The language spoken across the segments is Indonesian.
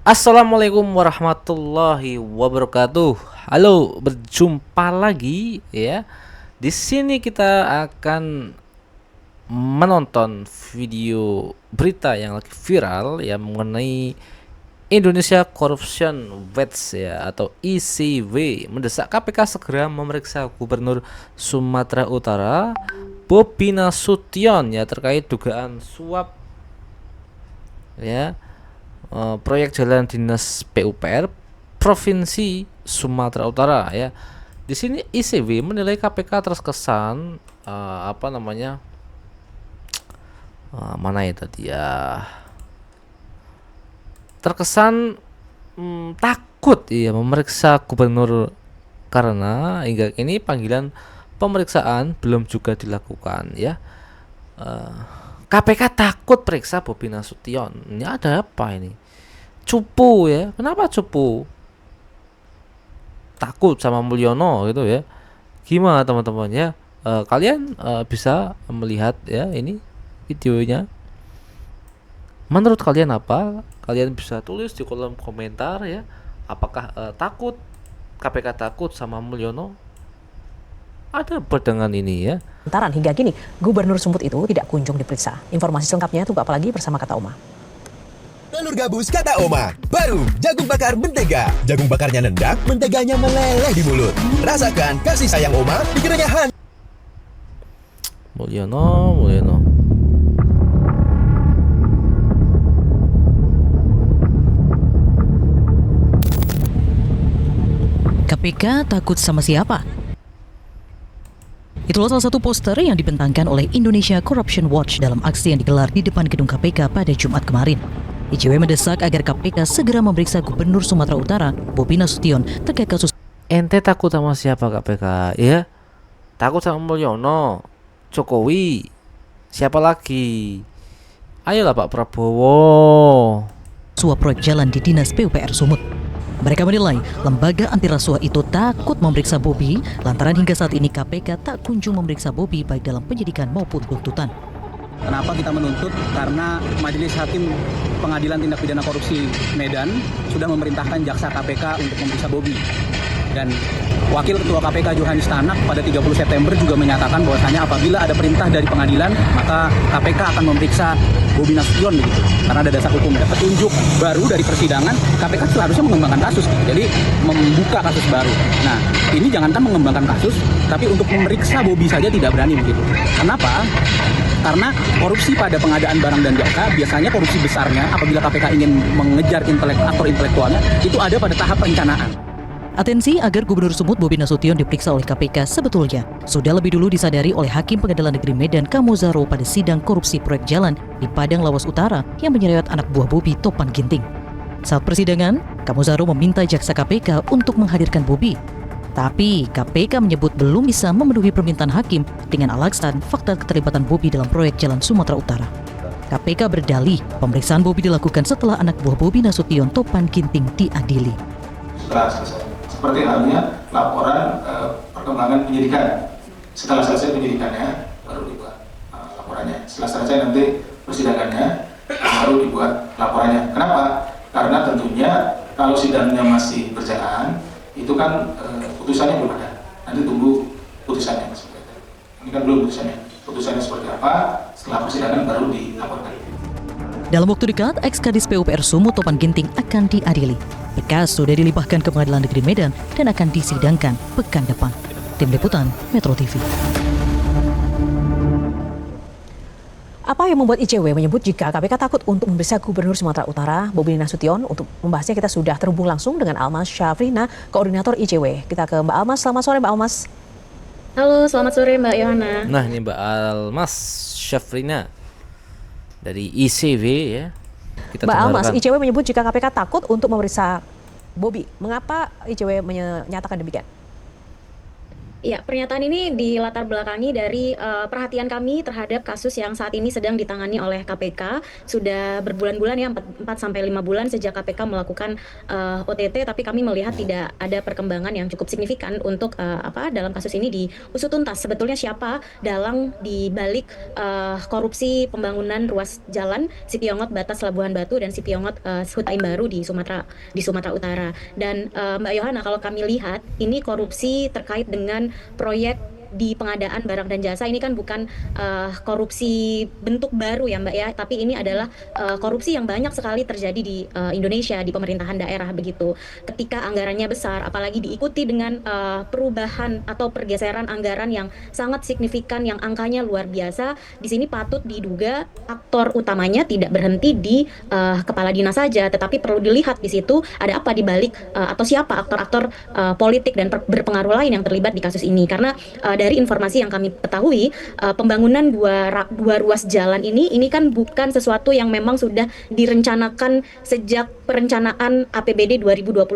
Assalamualaikum warahmatullahi wabarakatuh. Halo, berjumpa lagi ya. Di sini kita akan menonton video berita yang lagi viral ya mengenai Indonesia Corruption Watch ya atau ICW mendesak KPK segera memeriksa Gubernur Sumatera Utara Bobi Nasution ya terkait dugaan suap ya proyek jalan dinas PUPR Provinsi Sumatera Utara ya. Di sini ICW menilai KPK terkesan mana itu dia terkesan takut ya memeriksa gubernur karena hingga ini panggilan pemeriksaan belum juga dilakukan ya. KPK takut periksa Bobi Nasution. Ini ada apa ini? Cupu ya. Kenapa cupu? Takut sama Mulyono gitu ya. Gimana teman-teman ya? Kalian bisa melihat ya ini videonya. Menurut kalian apa? Kalian bisa tulis di kolom komentar ya. Apakah takut KPK takut sama Mulyono? Ada apa dengan ini ya? Hingga kini, Gubernur Sumut itu tidak kunjung diperiksa. Informasi selengkapnya tunggu apalagi bersama Kata Oma. Telur gabus Kata Oma. Baru, jagung bakar mentega. Jagung bakarnya nendang, menteganya meleleh di mulut. Rasakan kasih sayang Oma di kerenyahan. Mulyono. KPK takut sama siapa? Itulah salah satu poster yang dibentangkan oleh Indonesia Corruption Watch dalam aksi yang digelar di depan gedung KPK pada Jumat kemarin. ICW mendesak agar KPK segera memeriksa Gubernur Sumatera Utara, Bobi Nasution, terkait kasus. Ente takut sama siapa KPK? Ya? Takut sama Mulyono, Jokowi, siapa lagi? Ayolah Pak Prabowo. Suap proyek jalan di Dinas PUPR Sumut. Mereka menilai lembaga anti rasuah itu takut memeriksa Bobi lantaran hingga saat ini KPK tak kunjung memeriksa Bobi baik dalam penyidikan maupun tuntutan. Kenapa kita menuntut? Karena Majelis Hakim Pengadilan Tindak Pidana Korupsi Medan sudah memerintahkan jaksa KPK untuk memeriksa Bobi. Dan Wakil Ketua KPK Johanis Tanak pada 30 September juga menyatakan bahwasanya apabila ada perintah dari pengadilan, maka KPK akan memeriksa Bobi Nasution begitu. Karena ada dasar hukum, ada petunjuk baru dari persidangan, KPK seharusnya mengembangkan kasus. Jadi membuka kasus baru. Nah, ini jangankan mengembangkan kasus, tapi untuk memeriksa Bobi saja tidak berani begitu. Kenapa? Karena korupsi pada pengadaan barang dan jasa, biasanya korupsi besarnya apabila KPK ingin mengejar aktor intelektualnya, itu ada pada tahap perencanaan. Atensi agar Gubernur Sumut Bobi Nasution diperiksa oleh KPK sebetulnya sudah lebih dulu disadari oleh Hakim Pengadilan Negeri Medan Kamuzaro pada sidang korupsi proyek jalan di Padang Lawas Utara yang menyeret anak buah Bobi Topan Ginting. Saat persidangan, Kamuzaro meminta jaksa KPK untuk menghadirkan Bobi. Tapi KPK menyebut belum bisa memenuhi permintaan hakim dengan alasan fakta keterlibatan Bobi dalam proyek jalan Sumatera Utara. KPK berdalih pemeriksaan Bobi dilakukan setelah anak buah Bobi Nasution Topan Ginting diadili. Setelah selesai. Seperti halnya laporan perkembangan penyidikan. Setelah selesai penyidikannya baru dibuat laporannya. Setelah selesai nanti persidangannya baru dibuat laporannya. Kenapa? Karena tentunya kalau sidangnya masih berjalan itu kan putusannya belum ada. Nanti tunggu putusannya seperti itu. Ini kan belum putusannya. Putusannya seperti apa? Setelah persidangan baru dilaporkan. Dalam waktu dekat, ex-Kadis PUPR Sumut Topan Ginting akan diadili. Berkas sudah dilimpahkan ke Pengadilan Negeri Medan dan akan disidangkan pekan depan. Tim Liputan Metro TV. Apa yang membuat ICW menyebut jika KPK takut untuk memeriksa Gubernur Sumatera Utara, Bobi Nasution? Untuk membahasnya kita sudah terhubung langsung dengan Almas Syafrina, Koordinator ICW. Kita ke Mbak Almas. Selamat sore Mbak Almas. Halo, selamat sore Mbak Yohana. Nah, ini Mbak Almas Syafrina dari ICW ya. Mbak Almas, ICW menyebut jika KPK takut untuk memeriksa Bobi. Mengapa ICW menyatakan demikian? Ya, pernyataan ini dilatar belakangi dari perhatian kami terhadap kasus yang saat ini sedang ditangani oleh KPK. Sudah berbulan-bulan ya, 4 sampai 5 bulan sejak KPK melakukan OTT, tapi kami melihat tidak ada perkembangan yang cukup signifikan untuk dalam kasus ini diusut tuntas. Sebetulnya siapa dalang di balik korupsi pembangunan ruas jalan Sipiongot Batas Labuhan Batu dan Sipiongot Huta Baru di Sumatera Utara. Dan Mbak Yohana, kalau kami lihat ini korupsi terkait dengan proyek di pengadaan barang dan jasa ini kan bukan korupsi bentuk baru ya Mbak ya, tapi ini adalah korupsi yang banyak sekali terjadi di Indonesia di pemerintahan daerah begitu. Ketika anggarannya besar, apalagi diikuti dengan perubahan atau pergeseran anggaran yang sangat signifikan yang angkanya luar biasa, di sini patut diduga aktor utamanya tidak berhenti di kepala dinas saja, tetapi perlu dilihat di situ ada apa di balik atau siapa aktor-aktor politik dan berpengaruh lain yang terlibat di kasus ini. Karena dari informasi yang kami ketahui, pembangunan dua ruas jalan ini kan bukan sesuatu yang memang sudah direncanakan sejak perencanaan APBD 2025,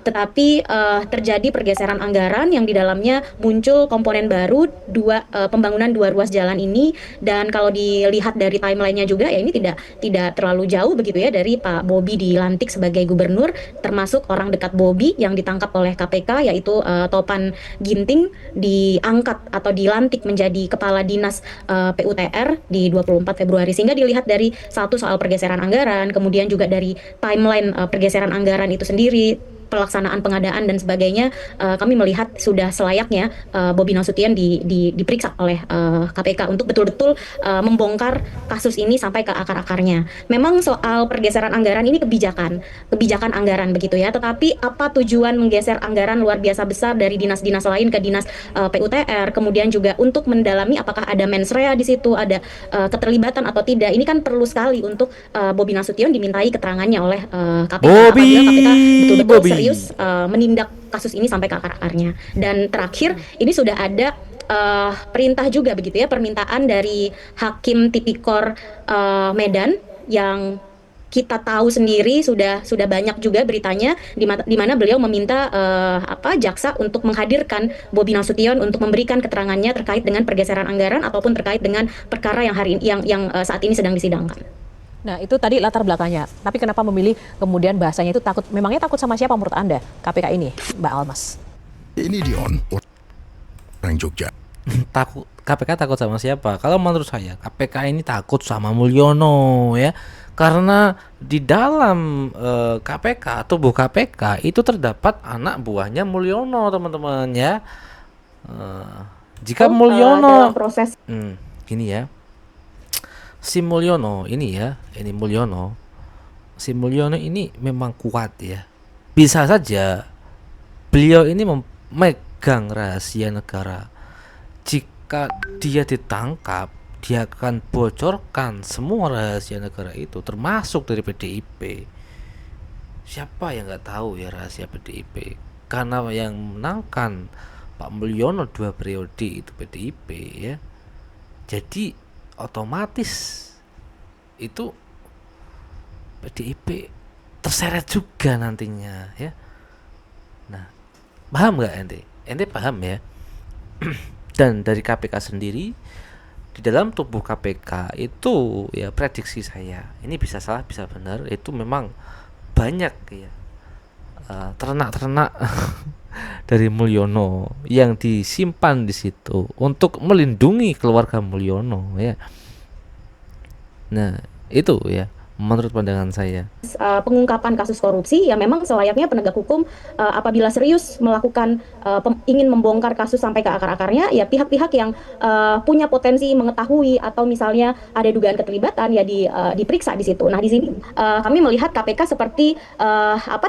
tetapi terjadi pergeseran anggaran yang di dalamnya muncul komponen baru pembangunan dua ruas jalan ini. Dan kalau dilihat dari timelinenya juga ya ini tidak terlalu jauh begitu ya dari Pak Bobi dilantik sebagai gubernur, termasuk orang dekat Bobi yang ditangkap oleh KPK yaitu Topan Ginting diangkat atau dilantik menjadi kepala dinas PUTR di 24 Februari. Sehingga dilihat dari satu soal pergeseran anggaran, kemudian juga dari timeline pergeseran anggaran itu sendiri, pelaksanaan pengadaan dan sebagainya, kami melihat sudah selayaknya Bobi Nasution diperiksa oleh KPK untuk betul-betul membongkar kasus ini sampai ke akar-akarnya. Memang soal pergeseran anggaran ini kebijakan anggaran begitu ya, tetapi apa tujuan menggeser anggaran luar biasa besar dari dinas-dinas lain ke dinas PUTR, kemudian juga untuk mendalami apakah ada mens rea di situ, ada keterlibatan atau tidak. Ini kan perlu sekali untuk Bobi Nasution dimintai keterangannya oleh KPK apabila KPK betul-betul serius menindak kasus ini sampai ke akar-akarnya. Dan terakhir ini sudah ada perintah juga begitu ya, permintaan dari Hakim Tipikor Medan yang kita tahu sendiri sudah banyak juga beritanya di mana beliau meminta jaksa untuk menghadirkan Bobi Nasution untuk memberikan keterangannya terkait dengan pergeseran anggaran ataupun terkait dengan perkara yang saat ini sedang disidangkan. Nah, itu tadi latar belakangnya. Tapi kenapa memilih kemudian bahasanya itu takut? Memangnya takut sama siapa menurut Anda, KPK ini, Mbak Almas? Ini Dion, orang Jogja. KPK takut sama siapa? Kalau menurut saya, KPK ini takut sama Mulyono ya. Karena di dalam KPK, tubuh KPK itu terdapat anak buahnya Mulyono, teman-teman ya. Jika Mulyono dalam proses gini ya. Si Mulyono ini memang kuat ya. Bisa saja beliau ini memegang rahasia negara. Jika dia ditangkap, dia akan bocorkan semua rahasia negara itu, termasuk dari PDIP. Siapa yang nggak tahu ya rahasia PDIP? Karena yang menangkan Pak Mulyono 2 periode itu PDIP ya. Jadi otomatis itu PDIP terseret juga nantinya ya. Nah, paham nggak ente? Ente paham ya? Dan dari KPK sendiri, di dalam tubuh KPK itu ya prediksi saya, ini bisa salah bisa benar, itu memang banyak ya ternak-ternak dari Mulyono yang disimpan di situ untuk melindungi keluarga Mulyono ya. Nah, itu ya menurut pandangan saya. Pengungkapan kasus korupsi ya memang selayaknya penegak hukum apabila serius melakukan ingin membongkar kasus sampai ke akar-akarnya ya pihak-pihak yang punya potensi mengetahui atau misalnya ada dugaan keterlibatan ya diperiksa di situ. Nah, di sini kami melihat KPK seperti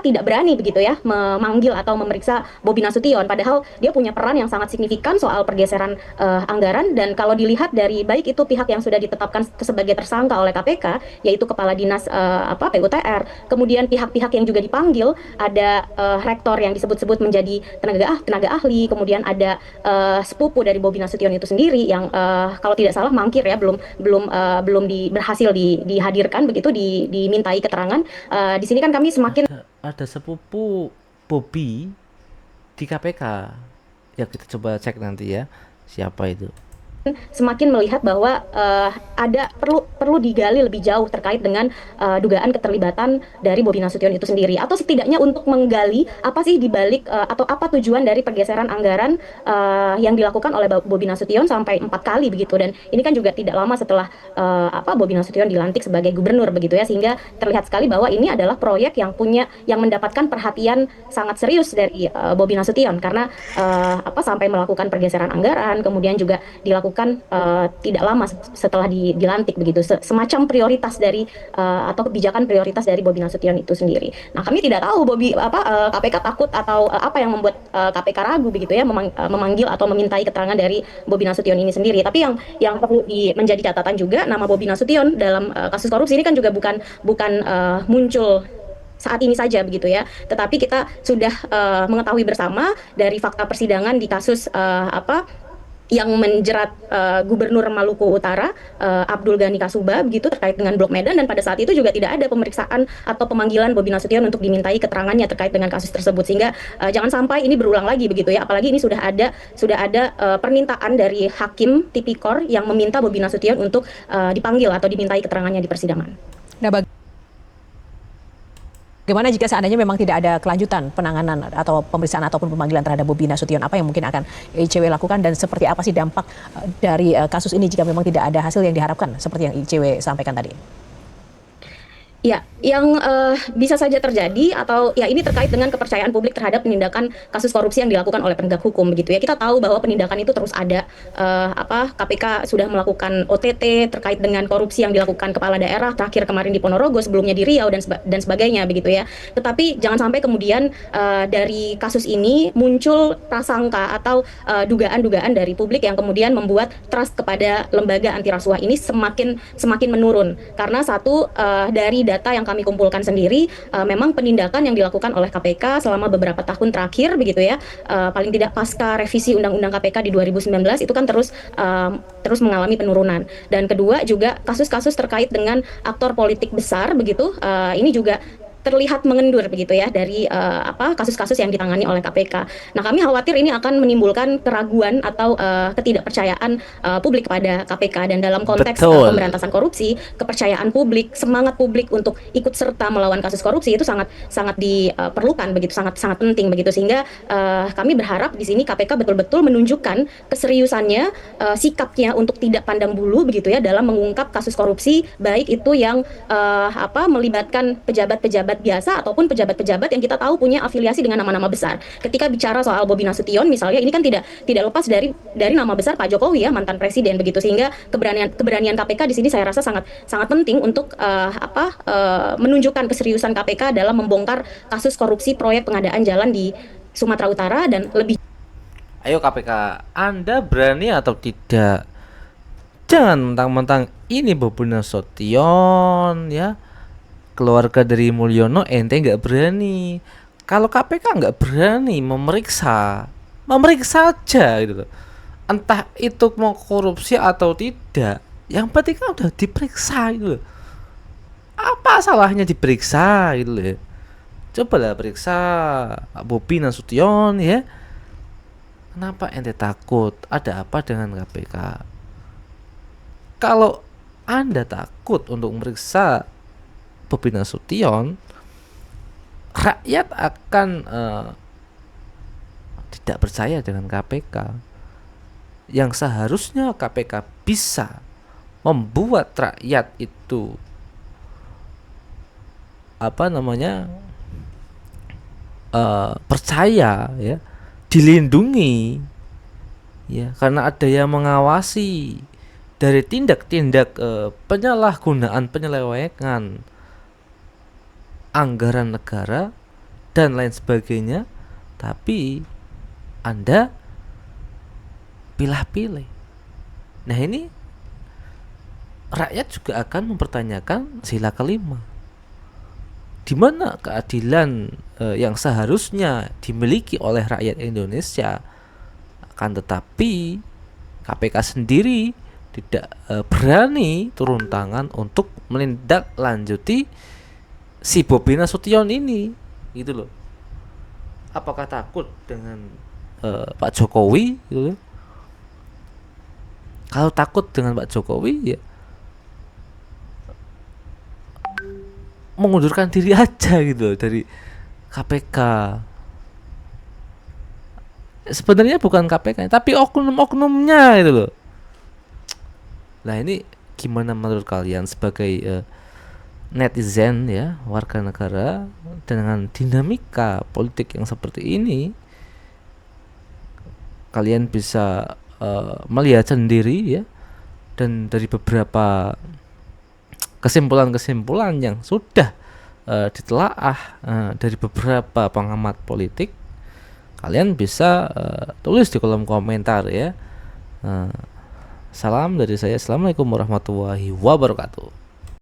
tidak berani begitu ya memanggil atau memeriksa Bobi Nasution, padahal dia punya peran yang sangat signifikan soal pergeseran anggaran. Dan kalau dilihat dari baik itu pihak yang sudah ditetapkan sebagai tersangka oleh KPK yaitu Kepala Dinas PUTR, kemudian pihak-pihak yang juga dipanggil, ada rektor yang disebut-sebut menjadi tenaga ahli, kemudian ada sepupu dari Bobi Nasution itu sendiri yang kalau tidak salah mangkir ya, belum berhasil dihadirkan begitu, dimintai keterangan. Di sini kan kami semakin ada sepupu Bobi di KPK Ya kita coba cek nanti ya siapa itu. semakin melihat bahwa ada perlu digali lebih jauh terkait dengan dugaan keterlibatan dari Bobi Nasution itu sendiri, atau setidaknya untuk menggali apa sih dibalik atau apa tujuan dari pergeseran anggaran yang dilakukan oleh Bobi Nasution sampai 4 kali begitu. Dan ini kan juga tidak lama setelah Bobi Nasution dilantik sebagai gubernur begitu ya, sehingga terlihat sekali bahwa ini adalah proyek yang mendapatkan perhatian sangat serius dari Bobi Nasution, karena sampai melakukan pergeseran anggaran, kemudian juga dilakukan tidak lama setelah dilantik begitu, semacam prioritas dari atau kebijakan prioritas dari Bobi Nasution itu sendiri. Nah, kami tidak tahu KPK takut atau apa yang membuat KPK ragu begitu ya memanggil atau memintai keterangan dari Bobi Nasution ini sendiri. Tapi yang perlu menjadi catatan juga, nama Bobi Nasution dalam kasus korupsi ini kan juga bukan muncul saat ini saja begitu ya, tetapi kita sudah mengetahui bersama dari fakta persidangan di kasus yang menjerat Gubernur Maluku Utara Abdul Ghani Kasuba begitu terkait dengan Blok Medan, dan pada saat itu juga tidak ada pemeriksaan atau pemanggilan Bobi Nasution untuk dimintai keterangannya terkait dengan kasus tersebut, sehingga jangan sampai ini berulang lagi begitu ya, apalagi ini sudah ada permintaan dari hakim tipikor yang meminta Bobi Nasution untuk dipanggil atau dimintai keterangannya di persidangan. Nah, bagaimana jika seandainya memang tidak ada kelanjutan penanganan atau pemeriksaan ataupun pemanggilan terhadap Bobi Nasution? Apa yang mungkin akan ICW lakukan dan seperti apa sih dampak dari kasus ini jika memang tidak ada hasil yang diharapkan seperti yang ICW sampaikan tadi? Ya, yang bisa saja terjadi atau ya ini terkait dengan kepercayaan publik terhadap penindakan kasus korupsi yang dilakukan oleh penegak hukum begitu ya. Kita tahu bahwa penindakan itu terus ada. KPK sudah melakukan OTT terkait dengan korupsi yang dilakukan kepala daerah, terakhir kemarin di Ponorogo, sebelumnya di Riau dan sebagainya begitu ya. Tetapi jangan sampai kemudian dari kasus ini muncul prasangka atau dugaan-dugaan dari publik yang kemudian membuat trust kepada lembaga anti rasuah ini semakin menurun. Karena satu, dari data yang kami kumpulkan sendiri, memang penindakan yang dilakukan oleh KPK selama beberapa tahun terakhir begitu ya, paling tidak pasca revisi Undang-Undang KPK di 2019 itu kan terus mengalami penurunan. Dan kedua juga kasus-kasus terkait dengan aktor politik besar begitu, ini juga terlihat mengendur begitu ya dari kasus-kasus yang ditangani oleh KPK. Nah, kami khawatir ini akan menimbulkan keraguan atau ketidakpercayaan publik kepada KPK, dan dalam konteks pemberantasan korupsi, kepercayaan publik, semangat publik untuk ikut serta melawan kasus korupsi itu sangat diperlukan begitu, sangat penting begitu, sehingga kami berharap di sini KPK betul-betul menunjukkan keseriusannya, sikapnya untuk tidak pandang bulu begitu ya dalam mengungkap kasus korupsi, baik itu yang melibatkan pejabat-pejabat biasa ataupun pejabat-pejabat yang kita tahu punya afiliasi dengan nama-nama besar. Ketika bicara soal Bobi Nasution misalnya, ini kan tidak lepas dari nama besar Pak Jokowi ya, mantan presiden begitu, sehingga keberanian KPK di sini saya rasa sangat penting untuk menunjukkan keseriusan KPK dalam membongkar kasus korupsi proyek pengadaan jalan di Sumatera Utara dan lebih. Ayo KPK, Anda berani atau tidak? Jangan mentang-mentang ini Bobi Nasution ya, keluarga dari Mulyono, ente nggak berani. Kalau KPK nggak berani memeriksa aja gitu loh. Entah itu mau korupsi atau tidak, yang penting kan udah diperiksa gitu loh. Apa salahnya diperiksa gitu loh ya. Cobalah periksa Bobi Nasution ya. Kenapa ente takut? Ada apa dengan KPK? Kalau Anda takut untuk memeriksa Bobi Nasution, rakyat akan tidak percaya dengan KPK. Yang seharusnya KPK bisa membuat rakyat itu percaya ya, dilindungi ya, karena ada yang mengawasi dari tindak-tindak penyalahgunaan, penyelewengan anggaran negara dan lain sebagainya, tapi Anda pilih-pilih. Nah, ini rakyat juga akan mempertanyakan sila kelima. Di mana keadilan yang seharusnya dimiliki oleh rakyat Indonesia? Akan tetapi KPK sendiri tidak berani turun tangan untuk menindaklanjuti si Bobi Nasution ini gitu loh. Apakah takut dengan Pak Jokowi gitu. Kalau takut dengan Pak Jokowi ya mengundurkan diri aja gitu dari KPK. Sebenarnya bukan KPK tapi oknum-oknumnya gitu loh. Nah ini gimana menurut kalian sebagai netizen ya, warga negara dengan dinamika politik yang seperti ini? Kalian bisa melihat sendiri ya, dan dari beberapa kesimpulan-kesimpulan yang sudah ditelaah dari beberapa pengamat politik, kalian bisa tulis di kolom komentar ya. Salam dari saya, assalamualaikum warahmatullahi wabarakatuh.